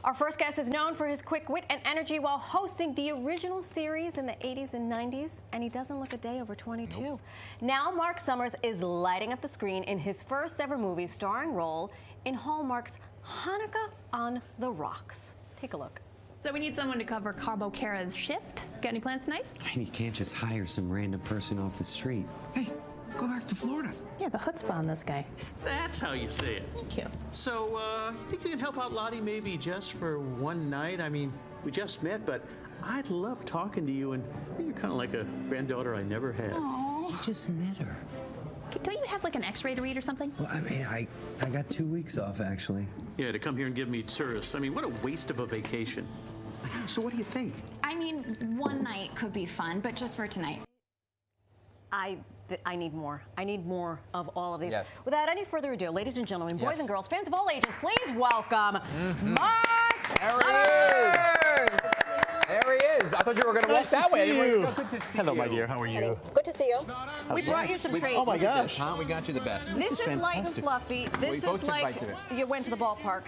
Our first guest is known for his quick wit and energy while hosting the original series in the 80s and 90s, and he doesn't look a day over 22. Nope. Now Marc Summers is lighting up the screen in his first ever movie starring role in Hallmark's Hanukkah on the Rocks. Take a look. So we need someone to cover Carbo Cara's shift. Got any plans tonight? I mean, you can't just hire some random person off the street. Hey, go back to Florida. Yeah, the chutzpah on this guy. That's how you say it. Thank you. So, you think you can help out Lottie maybe just for one night? I mean, we just met, but I'd love talking to you, and you're kind of like a granddaughter I never had. Aww. You just met her. Don't you have like an X-ray to read or something? Well, I mean, I got 2 weeks off, actually. Yeah, to come here and give me tourists. I mean, what a waste of a vacation. So what do you think? I mean, one night could be fun, but just for tonight. I need more. I need more of all of these. Yes. Without any further ado, ladies and gentlemen, boys and girls, fans of all ages, please welcome Marc Summers! There he is. I thought you were going to walk that way. Good to see you. Hello, my dear. How are you? Good to see you. We brought you some treats. Oh, my gosh. Huh? We got you the best. This is light and fluffy. This both is took like bites of it. you went to the ballpark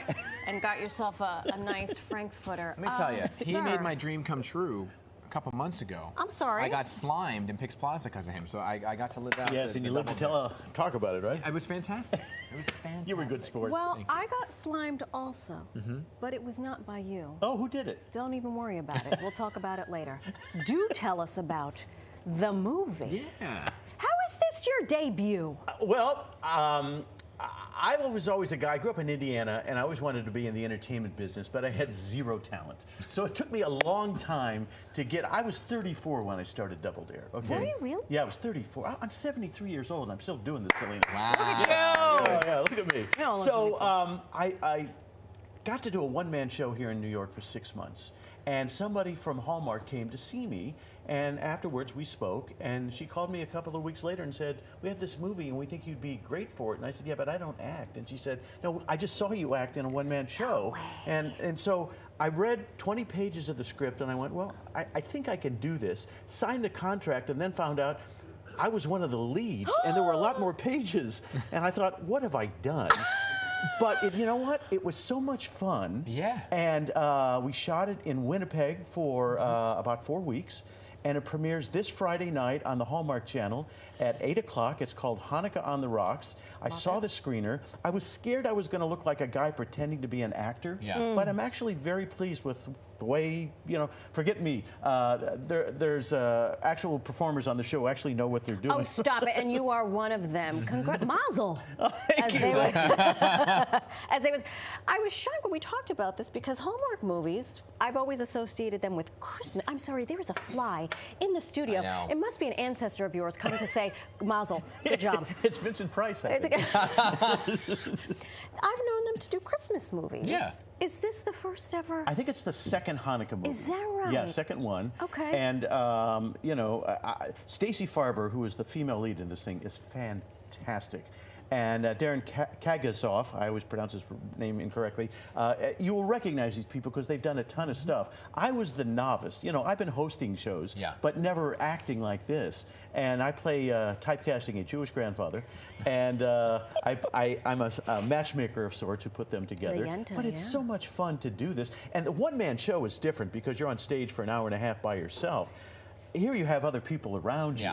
and got yourself a nice Frankfurter. Let me tell you, he sir. made my dream come true a couple months ago. I'm sorry. I got slimed in Pix Plaza because of him, so I got to live out. Yes, and you lived to talk about it, right? It was fantastic. It was fantastic. You were a good sport. Well, I got slimed also, but it was not by you. Oh, who did it? Don't even worry about it. We'll talk about it later. Do tell us about the movie. Yeah. How is this your debut? Well, I was always a guy. I grew up in Indiana, and I always wanted to be in the entertainment business, but I had zero talent. So it took me a long time to get. I was 34 when I started Double Dare. Okay. Were you really? Yeah, I was 34. I'm 73 years old, and I'm still doing this silliness. Wow. Look at you! Oh, yeah, look at me. No, So I got to do a one-man show here in New York for 6 months, and somebody from Hallmark came to see me, and afterwards we spoke, and she called me a couple of weeks later and said, we have this movie and we think you'd be great for it. And I said, yeah, but I don't act. And she said, no, I just saw you act in a one-man show. And so I read 20 pages of the script and I went, well, I think I can do this. Signed the contract and then found out I was one of the leads and there were a lot more pages. And I thought, what have I done? But you know what? It was so much fun. Yeah. And we shot it in Winnipeg for about 4 weeks. And it premieres this Friday night on the Hallmark Channel at 8 o'clock. It's called Hanukkah on the Rocks. I saw the screener. I was scared I was going to look like a guy pretending to be an actor. Yeah. But I'm actually very pleased with the way, you know, forget me. There's actual performers on the show who actually know what they're doing. Oh, stop it. And you are one of them. Mazel. Oh, thank you. As they was. I was shocked when we talked about this because Hallmark movies, I've always associated them with Christmas. I'm sorry, there is a fly in the studio. I know. It must be an ancestor of yours coming to say, Mazel, good job. It's Vincent Price, I think. I've known them to do Christmas movies. Yeah. Is this the first ever? I think it's the second Hanukkah movie. Is that right? Yeah, second one. Okay. And, you know, Stacey Farber, who is the female lead in this thing, is fantastic. And Darren Kagasoff, I always pronounce his name incorrectly, you will recognize these people because they've done a ton of stuff. I was the novice. You know, I've been hosting shows, but never acting like this. And I play typecasting a Jewish grandfather. And I'm a matchmaker of sorts who put them together. But it's so much fun to do this. And the one-man show is different because you're on stage for an hour and a half by yourself. Here you have other people around you.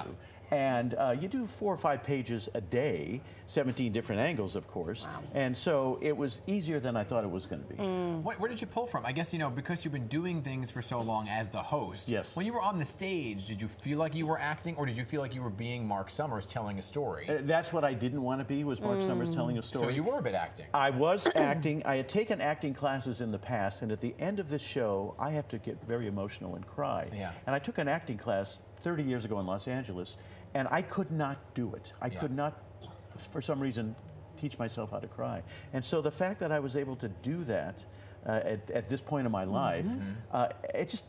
And you do 4 or 5 pages a day, 17 different angles, of course. Wow. And so it was easier than I thought it was going to be. Where did you pull from? I guess, you know, because you've been doing things for so long as the host. Yes. When you were on the stage, did you feel like you were acting, or did you feel like you were being Marc Summers telling a story? That's what I didn't want to be, was Marc Summers telling a story. So you were a bit acting. I was acting. I had taken acting classes in the past, and at the end of this show, I have to get very emotional and cry. Yeah. And I took an acting class 30 years ago in Los Angeles, and I could not do it. I could not, for some reason, teach myself how to cry. And so the fact that I was able to do that at this point in my life, it just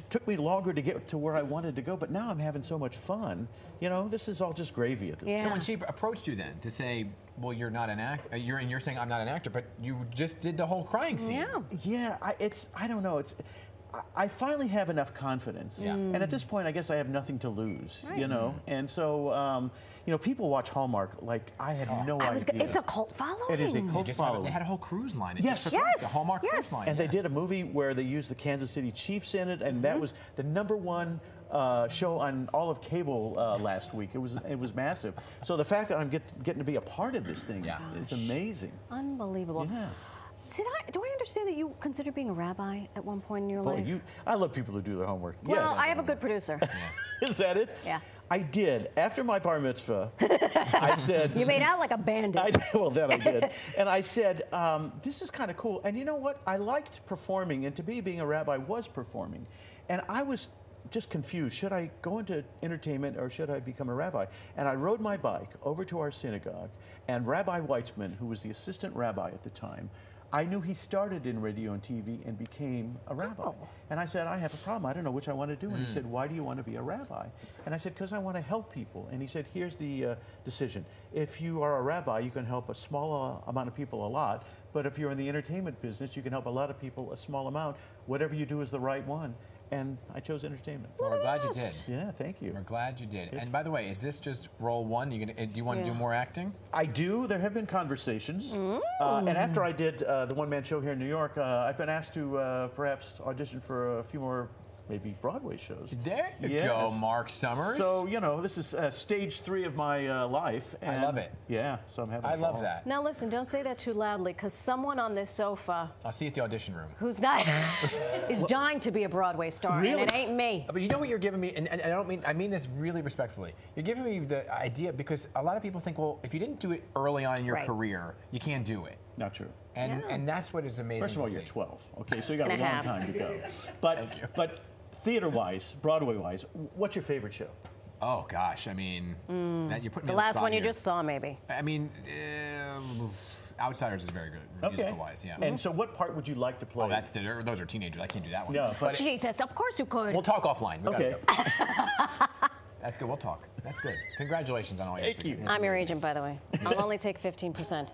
took me longer to get to where I wanted to go, but now I'm having so much fun. You know, this is all just gravy at this point. So when she approached you then to say, well, you're not an actor, you're saying I'm not an actor, but you just did the whole crying scene. Yeah, I don't know. I finally have enough confidence. Yeah. And at this point, I guess I have nothing to lose, Right. you know? And so, you know, people watch Hallmark like I had no idea. It's a cult following. It is a They cult just following. they had a whole cruise line. It Yes. just took, like, the Yes. Hallmark Yes. cruise line. And they did a movie where they used the Kansas City Chiefs in it, and that was the #1 show on all of cable last week. It was massive. So the fact that I'm getting to be a part of this thing is amazing. Unbelievable. Yeah. Do I understand that you considered being a rabbi at one point in your Boy, life? I love people who do their homework. Well, Yes. I have a good producer. Is that it? Yeah. I did. After my bar mitzvah, I said... You made out like a bandit. Well, then I did. And I said, this is kind of cool. And you know what? I liked performing, and to me, being a rabbi was performing. And I was just confused. Should I go into entertainment or should I become a rabbi? And I rode my bike over to our synagogue, and Rabbi Weitzman, who was the assistant rabbi at the time, I knew he started in radio and TV and became a rabbi. Oh. And I said, I have a problem. I don't know which I want to do. And he said, why do you want to be a rabbi? And I said, because I want to help people. And he said, here's the decision. If you are a rabbi, you can help a small amount of people a lot. But if you're in the entertainment business, you can help a lot of people a small amount. Whatever you do is the right one. And I chose entertainment. Well, we're glad you did. Yeah, thank you. We're glad you did. And by the way, is this just role one? Do you want to do more acting? I do. There have been conversations. And after I did the one-man show here in New York, I've been asked to perhaps audition for a few more maybe Broadway shows. There you Yes. go, Marc Summers. So, you know, this is stage 3 of my life. I love it. Yeah, so I'm having I a love ball. that. Now listen, don't say that too loudly, because someone on this sofa I'll see you at the audition room. who's not is dying to be a Broadway star, Really? and it ain't me. But you know what you're giving me, and I mean this really respectfully. You're giving me the idea because a lot of people think, well, if you didn't do it early on in your Right. career, you can't do it. Not true. And that's what is amazing. First of all, to you're see. 12. Okay, so you got a And a long half. time to go. But, Thank you. but theater-wise, Broadway-wise, what's your favorite show? Oh gosh, I mean, that you put me The on last spot one you here. just saw, maybe. I mean, Outsiders is very good, musical-wise. Yeah. And so, what part would you like to play? Oh, those are teenagers. I can't do that one. No, but Jesus, of course you could. We'll talk offline. We gotta okay. go. That's good. We'll talk. That's good. Congratulations on all your Thank you. success. I'm your agent, by the way. I'll only take 15%.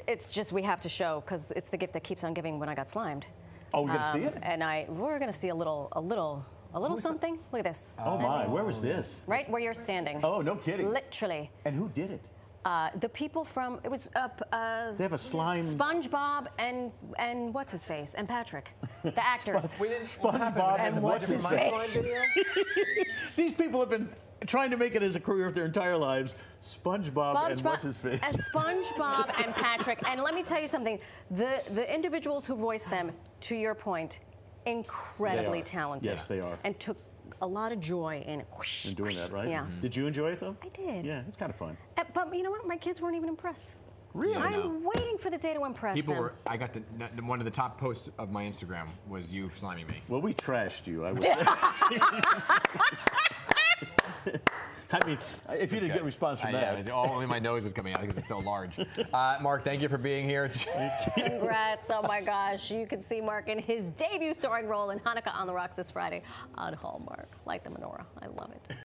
It's just we have to show, because it's the gift that keeps on giving when I got slimed. Oh, we're gonna see it. And we're gonna see a little something. Look at this. Oh my, where was this? Right where you're standing. Oh, no kidding. Literally. And who did it? The people from, it was They have a slime. SpongeBob and what's his face, and Patrick, the actors. We didn't. SpongeBob and what's his face? These people have been trying to make it as a career of their entire lives. SpongeBob and what's his face? And SpongeBob and Patrick. And let me tell you something. The individuals who voiced them, to your point, incredibly They are. talented. Yes, they are. And took a lot of joy in In doing that, right? Yeah. Did you enjoy it though? I did. Yeah, it's kind of fun. But you know what? My kids weren't even impressed. Really? I know. I'm waiting for the day to impress People them. were. I got one of the top posts of my Instagram was you sliming me. Well, we trashed you, I would say. I mean, if you didn't get a response from that. Yeah, only my nose was coming out because it's so large. Marc, thank you for being here. Congrats. Oh my gosh. You can see Marc in his debut starring role in Hanukkah on the Rocks this Friday on Hallmark. Like the menorah. I love it.